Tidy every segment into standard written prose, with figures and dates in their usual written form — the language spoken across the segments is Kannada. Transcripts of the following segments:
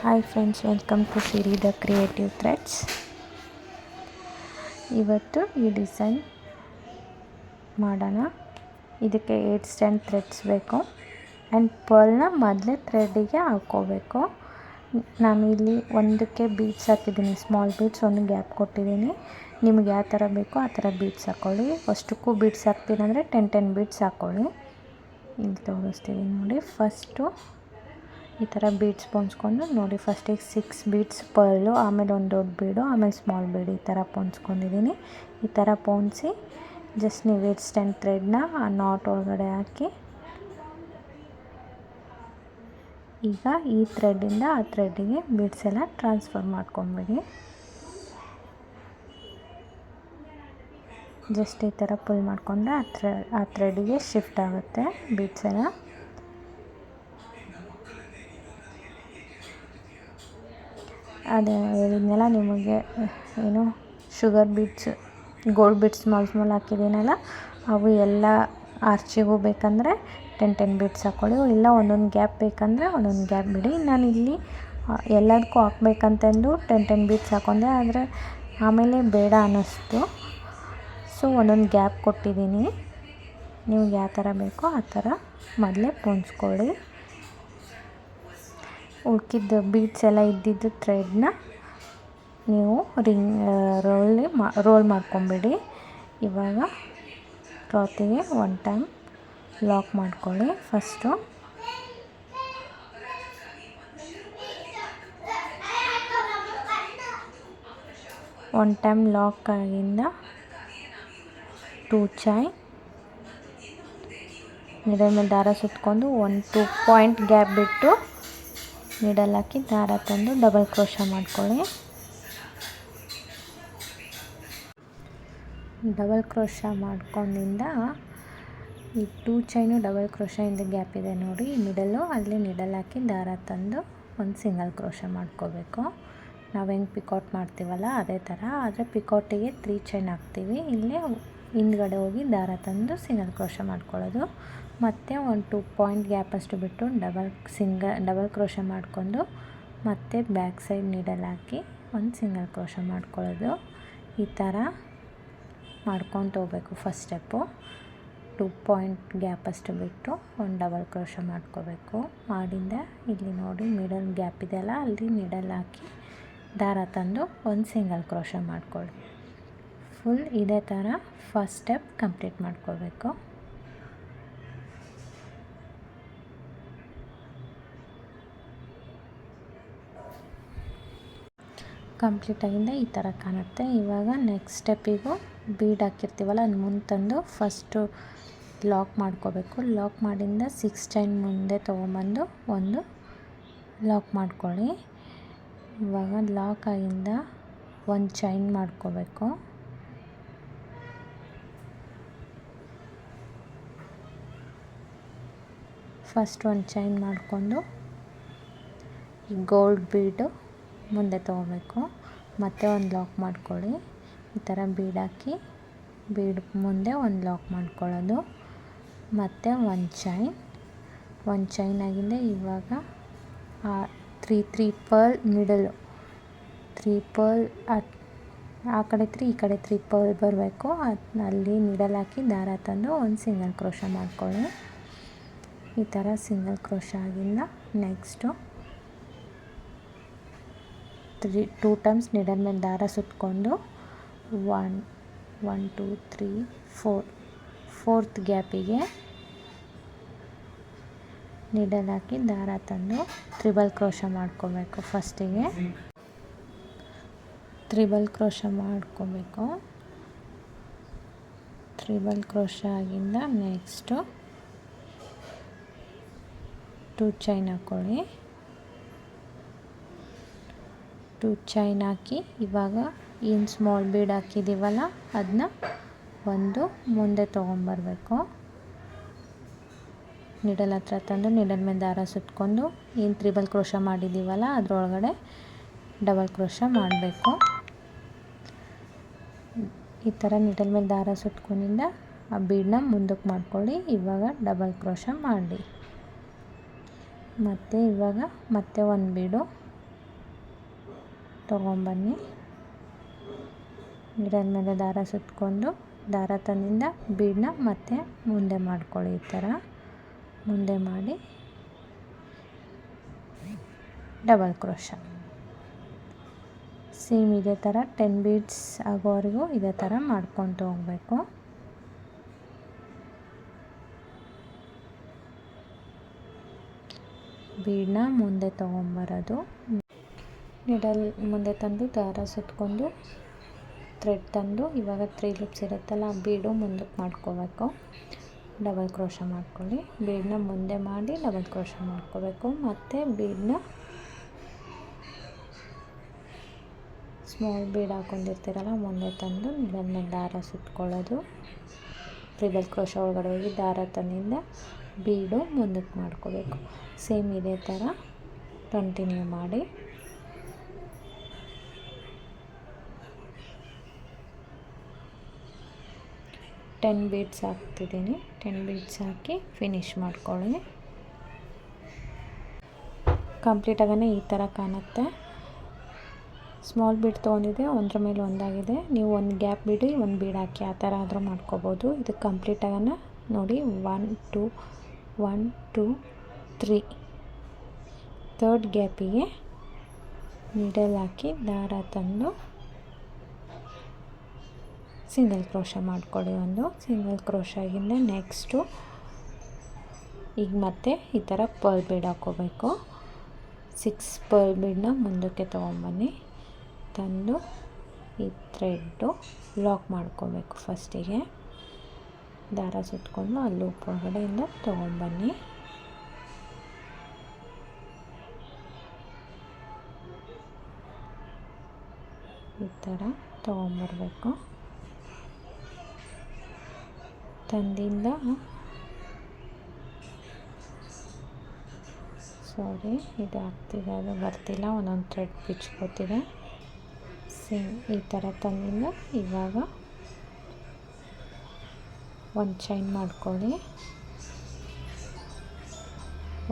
Hi friends, welcome to Siri the creative threads. ಇವತ್ತು ಈ ಡಿಸೈನ್ ಮಾಡೋಣ. ಇದಕ್ಕೆ 8 ಸ್ಟ್ಯಾಂಡ್ ಥ್ರೆಡ್ಸ್ ಬೇಕು ಆ್ಯಂಡ್ ಪರ್ಲ್ನ ಮೊದಲೇ ಥ್ರೆಡ್ಡಿಗೆ ಹಾಕ್ಕೋಬೇಕು. ನಾನು ಇಲ್ಲಿ ಒಂದಕ್ಕೆ ಬೀಡ್ಸ್ ಹಾಕಿದ್ದೀನಿ, ಸ್ಮಾಲ್ ಬೀಡ್ಸ್, ಒಂದು ಗ್ಯಾಪ್ ಕೊಟ್ಟಿದ್ದೀನಿ. ನಿಮ್ಗೆ ಯಾವ ಥರ ಬೇಕೋ ಆ ಥರ ಬೀಡ್ಸ್ ಹಾಕ್ಕೊಳ್ಳಿ. ಅಷ್ಟಕ್ಕೂ ಬೀಡ್ಸ್ ಹಾಕ್ತೀನಂದರೆ 10 ಬೀಡ್ಸ್ ಹಾಕ್ಕೊಳ್ಳಿ. ಇಲ್ಲಿ ತೋರಿಸ್ತೀನಿ ನೋಡಿ. ಫಸ್ಟು ಈ ಥರ ಬೀಡ್ಸ್ ಪೊಂಚ್ಕೊಂಡು ನೋಡಿ. ಫಸ್ಟಿಗೆ 6 ಬೀಡ್ಸ್ ಪರ್ಲು, ಆಮೇಲೆ ಒಂದು ದೊಡ್ಡ ಬೀಡು, ಆಮೇಲೆ ಸ್ಮಾಲ್ ಬೀಡು, ಈ ಥರ ಪೊಂಚ್ಕೊಂಡಿದ್ದೀನಿ. ಈ ಥರ ಪೊಂಚಿ ಜಸ್ಟ್ ನೀವು 8 ಸ್ಟ್ಯಾಂಡ್ ಥ್ರೆಡ್ನ ಆ ನಾಟ್ ಒಳಗಡೆ ಹಾಕಿ, ಈಗ ಈ ಥ್ರೆಡ್ಡಿಂದ ಆ ಥ್ರೆಡ್ಡಿಗೆ ಬೀಡ್ಸ್ ಎಲ್ಲ ಟ್ರಾನ್ಸ್ಫರ್ ಮಾಡ್ಕೊಂಬಿಡಿ. ಜಸ್ಟ್ ಈ ಥರ ಪುಲ್ ಮಾಡಿಕೊಂಡ್ರೆ ಆ ಥ್ರೆಡ್ಡಿಗೆ ಶಿಫ್ಟ್ ಆಗುತ್ತೆ ಬೀಡ್ಸ್ ಎಲ್ಲ. ಅದೇ ಹೇಳಿದ್ನೆಲ್ಲ ನಿಮಗೆ, ಏನು sugar beads, gold beads small ಹಾಕಿದ್ದೀನಲ್ಲ, ಅವು ಎಲ್ಲ ಆರ್ಚಿಗೂ ಬೇಕಂದರೆ 10 ಬೀಡ್ಸ್ ಹಾಕ್ಕೊಳ್ಳಿ. ಇಲ್ಲ ಒಂದೊಂದು ಗ್ಯಾಪ್ ಬೇಕಂದರೆ ಒಂದೊಂದು ಗ್ಯಾಪ್ ಬಿಡಿ. ನಾನು ಇಲ್ಲಿ ಎಲ್ಲದಕ್ಕೂ ಹಾಕ್ಬೇಕಂತಂದು 10 ಬೀಡ್ಸ್ ಹಾಕೊಂಡೆ, ಆದರೆ ಆಮೇಲೆ ಬೇಡ ಅನ್ನಿಸ್ತು. ಸೊ ಒಂದೊಂದು ಗ್ಯಾಪ್ ಕೊಟ್ಟಿದ್ದೀನಿ. ನಿಮ್ಗೆ ಯಾವ ಥರ ಬೇಕೋ ಆ ಥರ ಮೊದಲೇ ಪೊಂಚ್ಕೊಳ್ಳಿ. ಉಳ್ಕಿದ್ದು ಬೀಡ್ಸ್ ಎಲ್ಲ ಇದ್ದಿದ್ದು ಥ್ರೆಡ್ನ ನೀವು ರೋಲ್ ಮಾಡ್ಕೊಂಬಿಡಿ. ಇವಾಗ ಕ್ಲಾತಿಗೆ 1 ಟೈಮ್ ಲಾಕ್ ಮಾಡ್ಕೊಳ್ಳಿ. ಫಸ್ಟು ಒನ್ ಟೈಮ್ ಲಾಕ್ ಆಗಿಂದ 2 ಚೈನ್ ನೀಡಲ್ ಮೇಲೆ ದಾರ ಸುತ್ಕೊಂಡು 1-2 ಪಾಯಿಂಟ್ ಗ್ಯಾಪ್ ಬಿಟ್ಟು ನೀಡಲ್ ಹಾಕಿ ದಾರ ತಂದು ಡಬಲ್ ಕ್ರೋಶ ಮಾಡ್ಕೊಳ್ಳಿ. ಡಬಲ್ ಕ್ರೋಶ ಮಾಡ್ಕೊಂಡಿಂದ ಈ 2 ಚೈನು ಡಬಲ್ ಕ್ರೋಶದಿಂದ ಗ್ಯಾಪ್ ಇದೆ ನೋಡಿ, ಮಿಡಲ್ಲು, ಅಲ್ಲಿ ನೀಡಲ್ ಹಾಕಿ ದಾರ ತಂದು ಒಂದು ಸಿಂಗಲ್ ಕ್ರೋಶ ಮಾಡ್ಕೋಬೇಕು. ನಾವು ಹೆಂಗೆ ಪಿಕೌಟ್ ಮಾಡ್ತೀವಲ್ಲ ಅದೇ ಥರ, ಆದರೆ ಪಿಕೌಟಿಗೆ 3 ಚೈನ್ ಹಾಕ್ತೀವಿ. ಇಲ್ಲೇ ಹಿಂದ್ಗಡೆ ಹೋಗಿ ದಾರ ತಂದು ಸಿಂಗಲ್ ಕ್ರೋಶ ಮಾಡ್ಕೊಳ್ಳೋದು. ಮತ್ತು ಒಂದು 2 ಪಾಯಿಂಟ್ ಗ್ಯಾಪ್ ಅಷ್ಟು ಬಿಟ್ಟು ಡಬಲ್ ಕ್ರೋಶ ಮಾಡ್ಕೊಂಡು ಮತ್ತೆ ಬ್ಯಾಕ್ ಸೈಡ್ ನೀಡಲ್ ಹಾಕಿ ಒಂದು ಸಿಂಗಲ್ ಕ್ರೋಶ ಮಾಡ್ಕೊಳ್ಳೋದು. ಈ ಥರ ಮಾಡ್ಕೊತ ಹೋಗ್ಬೇಕು. ಫಸ್ಟ್ ಸ್ಟೆಪ್ಪು 2 ಪಾಯಿಂಟ್ ಗ್ಯಾಪ್ ಅಷ್ಟು ಬಿಟ್ಟು ಒಂದು ಡಬಲ್ ಕ್ರೋಶ ಮಾಡ್ಕೋಬೇಕು. ಮಾಡಿಂದ ಇಲ್ಲಿ ನೋಡಿ ಮಿಡಲ್ ಗ್ಯಾಪ್ ಇದೆಯಲ್ಲ, ಅಲ್ಲಿ ನೀಡಲ್ ಹಾಕಿ ದಾರ ತಂದು ಒಂದು ಸಿಂಗಲ್ ಕ್ರೋಶ ಮಾಡ್ಕೊಳ್ಳಿ. ಫುಲ್ ಇದೇ ಥರ ಫಸ್ಟ್ ಸ್ಟೆಪ್ ಕಂಪ್ಲೀಟ್ ಮಾಡ್ಕೋಬೇಕು. ಕಂಪ್ಲೀಟ್ ಆಗಿಂದ ಈ ಥರ ಕಾಣುತ್ತೆ. ಇವಾಗ ನೆಕ್ಸ್ಟ್ ಸ್ಟೆಪ್ಪಿಗೂ ಬೀಡ್ ಹಾಕಿರ್ತೀವಲ್ಲ ಅದು ಮುಂದೆ ತಂದು ಫಸ್ಟು ಲಾಕ್ ಮಾಡ್ಕೋಬೇಕು. ಲಾಕ್ ಮಾಡಿಂದ 6 ಚೈನ್ ಮುಂದೆ ತೊಗೊಂಬಂದು ಒಂದು ಲಾಕ್ ಮಾಡ್ಕೊಳ್ಳಿ. ಇವಾಗ ಲಾಕ್ ಆಗಿಂದ 1 ಚೈನ್ ಮಾಡ್ಕೋಬೇಕು. ಫಸ್ಟ್ 1 ಚೈನ್ ಮಾಡಿಕೊಂಡು ಈ ಗೋಲ್ಡ್ ಬೀಡು ಮುಂದೆ ತೊಗೋಬೇಕು. ಮತ್ತೆ ಒಂದು ಲಾಕ್ ಮಾಡ್ಕೊಳ್ಳಿ. ಈ ಥರ ಬೀಡ್ ಹಾಕಿ ಬೀಡ್ ಮುಂದೆ ಒಂದು ಲಾಕ್ ಮಾಡ್ಕೊಳ್ಳೋದು. ಮತ್ತು 1 ಚೈನ್ ಆಗಿಂದ ಇವಾಗ 3 ಪರ್ಲ್ ಮಿಡಲು, 3 ಪರ್ಲ್ ಆ ಕಡೆ 3 ಈ ಕಡೆ 3 ಪರ್ಲ್ ಬರಬೇಕು. ಅಲ್ಲಿ ನೀಡಲ್ ಹಾಕಿ ದಾರ ತಂದು ಒಂದು ಸಿಂಗಲ್ ಕ್ರೋಶ ಮಾಡ್ಕೊಳ್ಳಿ. ಈ ಥರ ಸಿಂಗಲ್ ಕ್ರೋಶ ಆಗಿಂದ ನೆಕ್ಸ್ಟು 2 ಟೈಮ್ಸ್ ನೀಡಲ್ ಮೇಲೆ ದಾರ ಸುತ್ಕೊಂಡು 1 2 3 4 4th ಗ್ಯಾಪಿಗೆ ನೀಡಲ್ ಹಾಕಿ ದಾರ ತಂದು ತ್ರಿಬಲ್ ಕ್ರೋಶ ಮಾಡ್ಕೋಬೇಕು. ಫಸ್ಟಿಗೆ ತ್ರಿಬಲ್ ಕ್ರೋಶ ಮಾಡ್ಕೋಬೇಕು. ತ್ರಿಬಲ್ ಕ್ರೋಶ ಆಗಿಂದ ನೆಕ್ಸ್ಟು 2 ಚೈನ್ ಹಾಕ್ಕೊಳ್ಳಿ. 2 ಚೈನ್ ಹಾಕಿ ಇವಾಗ ಏನು ಸ್ಮಾಲ್ ಬೀಡ್ ಹಾಕಿದ್ದೀವಲ್ಲ ಅದನ್ನ ಒಂದು ಮುಂದೆ ತೊಗೊಂಬರ್ಬೇಕು. ನೀಡಲ್ ಹತ್ರ ತಂದು ನೀಡಲ್ ಮೇಲೆ ದಾರ ಸುತ್ಕೊಂಡು ಏನು ತ್ರಿಬಲ್ ಕ್ರೋಶ ಮಾಡಿದ್ದೀವಲ್ಲ ಅದರೊಳಗಡೆ ಡಬಲ್ ಕ್ರೋಶ ಮಾಡಬೇಕು. ಈ ಥರ ನೀಡಲ್ ಮೇಲೆ ದಾರ ಸುತ್ಕೊಂಡಿಂದ ಆ ಬೀಡನ್ನ ಮುಂದಕ್ಕೆ ಮಾಡ್ಕೊಳ್ಳಿ. ಇವಾಗ ಡಬಲ್ ಕ್ರೋಶ ಮಾಡಿ ಮತ್ತು ಇವಾಗ ಮತ್ತೆ ಒಂದು ಬೀಡು ತೊಗೊಂಬನ್ನಿ. ನೀಡಲ್ ಮೇಲೆ ದಾರ ಸುತ್ತಕೊಂಡು ದಾರ ತಂದಿಂದ ಬೀಡನ್ನ ಮತ್ತೆ ಮುಂದೆ ಮಾಡ್ಕೊಳ್ಳಿ. ಈ ಥರ ಮುಂದೆ ಮಾಡಿ ಡಬಲ್ ಕ್ರೋಶ. ಸೇಮ್ ಇದೇ ಥರ 10 ಬೀಡ್ಸ್ ಆಗೋವರೆಗೂ ಇದೇ ಥರ ಮಾಡ್ಕೊತ ಹೋಗಬೇಕು. ಬೀಡನ್ನ ಮುಂದೆ ತೊಗೊಂಬರೋದು, ನೀಡಲ್ ಮುಂದೆ ತಂದು ದಾರ ಸುತ್ತಕೊಂಡು ಥ್ರೆಡ್ ತಂದು ಇವಾಗ 3 ಲೂಪ್ಸ್ ಇರುತ್ತಲ್ಲ ಆ ಬೀಡು ಮುಂದಕ್ಕೆ ಮಾಡ್ಕೋಬೇಕು. ಡಬಲ್ ಕ್ರೋಶ ಮಾಡ್ಕೊಳ್ಳಿ. ಬೀಡನ್ನ ಮುಂದೆ ಮಾಡಿ ಡಬಲ್ ಕ್ರೋಶ ಮಾಡ್ಕೋಬೇಕು. ಮತ್ತು ಬೀಡನ್ನ ಸ್ಮಾಲ್ ಬೀಡ್ ಹಾಕೊಂಡಿರ್ತೀರಲ್ಲ ಮುಂದೆ ತಂದು ನೀಡಲ್ ಮೇಲೆ ದಾರ ಸುತ್ಕೊಳ್ಳೋದು. ಟ್ರಿಬಲ್ ಕ್ರೋಶ ಒಳಗಡೆ ಹೋಗಿ ದಾರ ತಂದಿಂದ ಬೀಡು ಮುಂದಕ್ಕೆ ಮಾಡ್ಕೋಬೇಕು. ಸೇಮ್ ಇದೇ ಥರ ಕಂಟಿನ್ಯೂ ಮಾಡಿ. ಟೆನ್ ಬೀಡ್ಸ್ ಹಾಕ್ತಿದ್ದೀನಿ. 10 ಬೀಡ್ಸ್ ಹಾಕಿ ಫಿನಿಶ್ ಮಾಡ್ಕೊಳ್ಳಿ. ಕಂಪ್ಲೀಟ್ ಆಗೋಣ ಈ ಥರ ಕಾಣುತ್ತೆ. ಸ್ಮಾಲ್ ಬೀಡ್ ತೊಗೊಂಡಿದ್ದೆ, ಒಂದ್ರ ಮೇಲೆ ಒಂದಾಗಿದೆ. ನೀವು ಒಂದು ಗ್ಯಾಪ್ ಬಿಡಿ, ಒಂದು ಬೀಡ್ ಹಾಕಿ ಆ ಥರ ಆದರೂ ಮಾಡ್ಕೋಬೋದು. ಇದು ಕಂಪ್ಲೀಟ್ ಆಗೋಣ ನೋಡಿ. 1 2 1 2 3 ಥರ್ಡ್ ಗ್ಯಾಪಿಗೆ ನೀಡಲ್ ಹಾಕಿ ದಾರ ತಂದು ಸಿಂಗಲ್ ಕ್ರೋಶ ಮಾಡ್ಕೊಳ್ಳಿ. ಒಂದು ಸಿಂಗಲ್ ಕ್ರೋಶಾಗಿಂದ ನೆಕ್ಸ್ಟು ಈಗ ಮತ್ತೆ ಈ ಥರ ಪರ್ಲ್ ಬೀಡ್ ಹಾಕ್ಕೋಬೇಕು. 6 ಪರ್ಲ್ ಬೀಡನ್ನ ಮುಂದಕ್ಕೆ ತೊಗೊಂಬನ್ನಿ. ತಂದು ಈ ಥ್ರೆಡ್ಡು ಲಾಕ್ ಮಾಡ್ಕೋಬೇಕು. ಫಸ್ಟಿಗೆ ದಾರ ಸುತ್ತಕೊಂಡು ಅಲ್ಲಿ ಲೂಪ್ ಒಳಗಡೆಯಿಂದ ತೊಗೊಂಬನ್ನಿ. ಈ ಥರ ತೊಗೊಂಬರ್ಬೇಕು. ತಂದಿಂದ ಇದು ಆಗ್ತಿದೆ, ಅದು ಬರ್ತಿಲ್ಲ, ಒಂದೊಂದು ಥ್ರೆಡ್ ಬಿಚ್ಕೋತಿದೆ. ಸೇಮ್ ಈ ಥರ ತಂದಿಂದ ಇವಾಗ ಒಂದು ಚೈನ್ ಮಾಡ್ಕೊಳ್ಳಿ.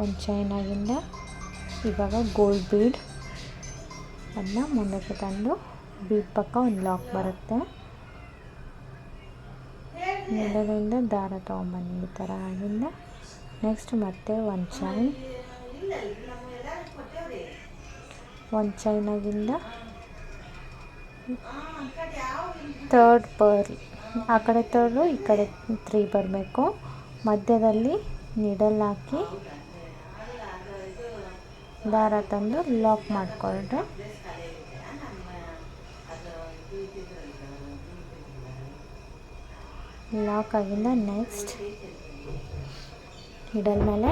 ಒಂದು ಚೈನಾಗಿಂದ ಇವಾಗ ಗೋಲ್ಡ್ ಬೀಡ್ ಅದನ್ನ ಮುಂದಕ್ಕೆ ತಂದು ಬೀಡ್ ಪಕ್ಕ ಒಂದು ಲಾಕ್ ಬರುತ್ತೆ. ನೆಲದಿಂದ ದಾರ ತೊಗೊಂಬನ್ನಿ. ಈ ಥರ ಆಗಿಂದ ನೆಕ್ಸ್ಟ್ ಮತ್ತೆ ಒಂದು ಚೈನಾಗಿಂದ ಥರ್ಡ್ ಪರ್ಲ್, ಆ ಕಡೆ ಥರ್ಡು ಈ ಕಡೆ 3 ಬರಬೇಕು. ಮಧ್ಯದಲ್ಲಿ ನೀಡಲ್ ಹಾಕಿ ದಾರ ತಂದು ಲಾಕ್ ಮಾಡಿಕೊಂಡ್ರೆ ಲಾಕ್ ಆಗಿಂದ ನೆಕ್ಸ್ಟ್ ನೀಡಲ್ ಮೇಲೆ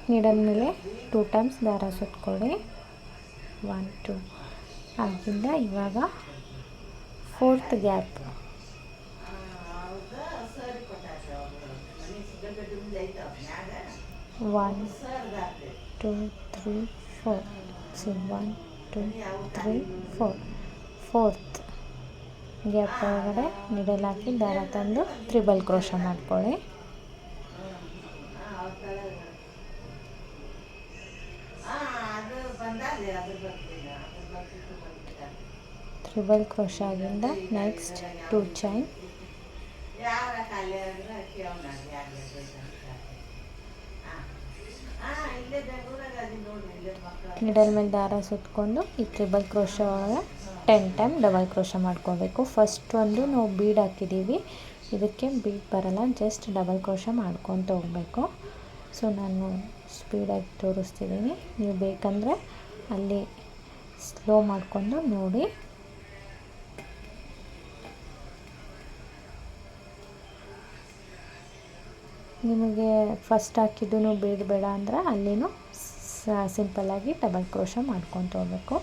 ನೀಡಲ್ ಮೇಲೆ 2 ಟೈಮ್ಸ್ ದಾರ ಸುತ್ಕೊಳ್ಳಿ. 1 2 ಆಗಿಂದ ಇವಾಗ 4th ಗ್ಯಾಪ್ 1 2 3 4 1 2 3 4 4th ಗ್ಯಾಪ್ ಒಳಗಡೆ ನೀಡಲ್ ಹಾಕಿ ದಾರ ತಂದು ತ್ರಿಬಲ್ ಕ್ರೋಶ ಮಾಡ್ಕೊಳ್ಳಿ. ತ್ರಿಬಲ್ ಕ್ರೋಶಾಗಿಂದ ನೆಕ್ಸ್ಟ್ 2 ಚೈನ್, ನೀಡಲ್ ಮೇಲೆ ದಾರ ಸುತ್ತಕೊಂಡು ಈ ತ್ರಿಬಲ್ ಕ್ರೋಶ ಒಳಗೆ 10 ಟೈಮ್ ಡಬಲ್ ಕ್ರೋಶ ಮಾಡ್ಕೋಬೇಕು. ಫಸ್ಟ್ ಒಂದು ನಾವು ಬೀಡ್ ಹಾಕಿದ್ದೀವಿ, ಇದಕ್ಕೆ ಬೀಡ್ ಬರಲ್ಲ, ಜಸ್ಟ್ ಡಬಲ್ ಕ್ರೋಶ ಮಾಡ್ಕೊತ ಹೋಗಬೇಕು. ಸೊ ನಾನು ಸ್ಪೀಡಾಗಿ ತೋರಿಸ್ತಿದ್ದೀನಿ, ನೀವು ಬೇಕಂದರೆ ಅಲ್ಲಿ ಸ್ಲೋ ಮಾಡಿಕೊಂಡು ನೋಡಿ. ನಿಮಗೆ ಫಸ್ಟ್ ಹಾಕಿದ್ದು ಬೀಡ್ ಬೇಡ ಅಂದರೆ ಅಲ್ಲಿನೂ ಸಿಂಪಲ್ಲಾಗಿ ಡಬಲ್ ಕ್ರೋಶ ಮಾಡ್ಕೊತ ಹೋಗಬೇಕು.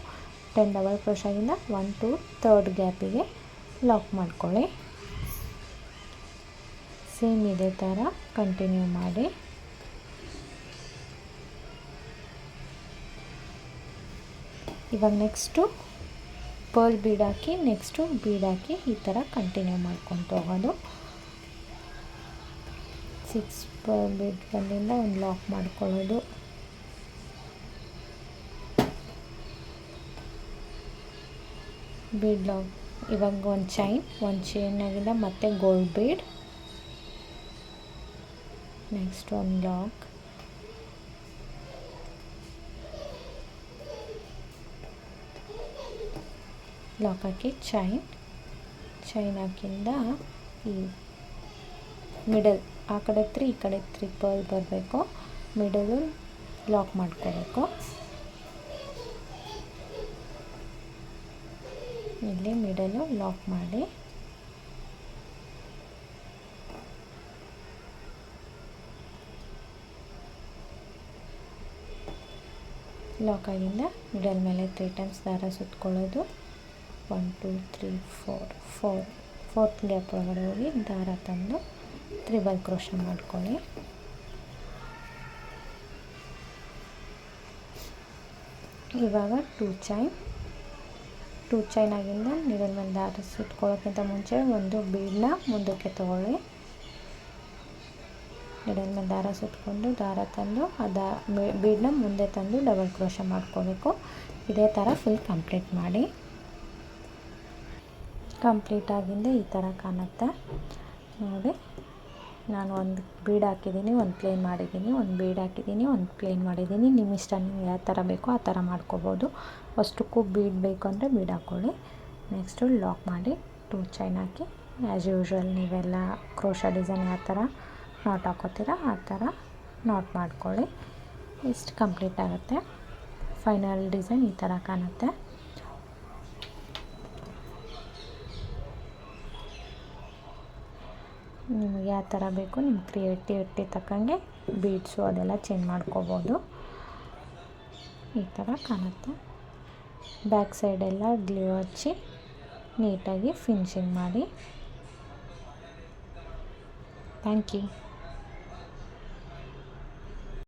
10 ಡಬಲ್ ಕ್ರೋಶಾಗಿಂದ 1 2 ಥರ್ಡ್ ಗ್ಯಾಪಿಗೆ ಲಾಕ್ ಮಾಡ್ಕೊಳ್ಳಿ. ಸೇಮ್ ಇದೇ ಥರ ಕಂಟಿನ್ಯೂ ಮಾಡಿ. ಇವಾಗ ನೆಕ್ಸ್ಟು ಪರ್ಲ್ ಬೀಡ್ ಹಾಕಿ ನೆಕ್ಸ್ಟು ಬೀಡ್ ಹಾಕಿ ಈ ಥರ ಕಂಟಿನ್ಯೂ ಮಾಡ್ಕೊತ ಹೋಗೋದು. 6 ಪರ್ಲ್ ಬೀಡ್ ಬಂದಿಂದ ಒಂದು ಲಾಕ್ ಮಾಡ್ಕೊಳ್ಳೋದು. Bead lock. ಇವಾಗ ಒಂದು ಚೈನಾಗಿಂದ ಮತ್ತೆ ಗೋಲ್ಡ್ ಬೀಡ್, ನೆಕ್ಸ್ಟ್ ಒಂದು ಲಾಕ್ ಹಾಕಿ ಚೈನ್ ಹಾಕಿಂದ ಈ ಮಿಡಲ್ ಆ ಕಡೆ 3 ಈ ಕಡೆ 3 ಪರ್ಲ್ ಬರಬೇಕು. ಮಿಡಲು ಲಾಕ್ ಮಾಡ್ಕೋಬೇಕು. ಇಲ್ಲಿ ಮಿಡಲು ಲಾಕ್ ಮಾಡಿ ಲಾಕ್ ಆಗಿಂದ ಮಿಡಲ್ ಮೇಲೆ 3 ಟೈಮ್ಸ್ ದಾರ ಸುತ್ಕೊಳ್ಳೋದು. 1 2 3 4 ಫೋರ್ತ್ ಗ್ಯಾಪ್ ಒಳಗಡೆ ಹೋಗಿ ದಾರ ತಂದು ತ್ರಿಬಲ್ ಕ್ರೋಶೆ ಮಾಡ್ಕೊಳ್ಳಿ. ಇವಾಗ 2 ಚೈನ್ ಆಗಿಂದ ಮಿಡಲ್ ಮೇಲೆ ದಾರ ಸುತ್ಕೊಳ್ಳೋಕ್ಕಿಂತ ಮುಂಚೆ ಒಂದು ಬೀಡನ್ನ ಮುಂದಕ್ಕೆ ತಗೊಳ್ಳಿ. ಮಿಡಲ್ ಮೇಲೆ ದಾರ ಸುತ್ಕೊಂಡು ದಾರ ತಂದು ಬೀಡನ್ನ ಮುಂದೆ ತಂದು ಡಬಲ್ ಕ್ರೋಶೆ ಮಾಡ್ಕೋಬೇಕು. ಇದೇ ಥರ ಫುಲ್ ಕಂಪ್ಲೀಟ್ ಮಾಡಿ. ಕಂಪ್ಲೀಟ್ ಆಗಿಂದ ಈ ಥರ ಕಾಣುತ್ತೆ ನೋಡಿ. ನಾನು ಒಂದು ಬೀಡ್ ಹಾಕಿದ್ದೀನಿ, ಒಂದು ಪ್ಲೇನ್ ಮಾಡಿದ್ದೀನಿ, ಒಂದು ಬೀಡ್ ಹಾಕಿದ್ದೀನಿ, ಒಂದು ಪ್ಲೇನ್ ಮಾಡಿದ್ದೀನಿ. ನಿಮ್ಮ ಇಷ್ಟ, ನೀವು ಯಾವ ಥರ ಬೇಕೋ ಆ ಥರ ಮಾಡ್ಕೋಬೋದು. ಅಷ್ಟಕ್ಕೂ ಬೀಡ್ ಬೇಕು ಅಂದರೆ ಬೀಡ್ ಹಾಕ್ಕೊಳ್ಳಿ. ನೆಕ್ಸ್ಟು ಲಾಕ್ ಮಾಡಿ 2 ಚೈನ್ ಹಾಕಿ ಆ್ಯಸ್ ಯೂಶ್ವಲ್ ನೀವೆಲ್ಲ ಕ್ರೋಶಾ ಡಿಸೈನ್ ಯಾವ ಥರ ನಾಟ್ ಹಾಕೋತೀರ ಆ ಥರ ನಾಟ್ ಮಾಡ್ಕೊಳ್ಳಿ. ಇಷ್ಟು ಕಂಪ್ಲೀಟ್ ಆಗುತ್ತೆ. ಫೈನಲ್ ಡಿಸೈನ್ ಈ ಥರ ಕಾಣುತ್ತೆ. ನಿಮಗೆ ಯಾವ ಥರ ಬೇಕು ನಿಮ್ಮ ಕ್ರಿಯೇಟಿವಿಟಿ ತಕ್ಕಂಗೆ ಬೀಡ್ಸು ಅದೆಲ್ಲ ಚೇಂಜ್ ಮಾಡ್ಕೋಬೋದು. ಈ ಥರ ಕಾಣುತ್ತೆ. ಬ್ಯಾಕ್ ಸೈಡೆಲ್ಲ ಗ್ಲೂ ಹಚ್ಚಿ ನೀಟಾಗಿ ಫಿನಿಶಿಂಗ್ ಮಾಡಿ. Thank you.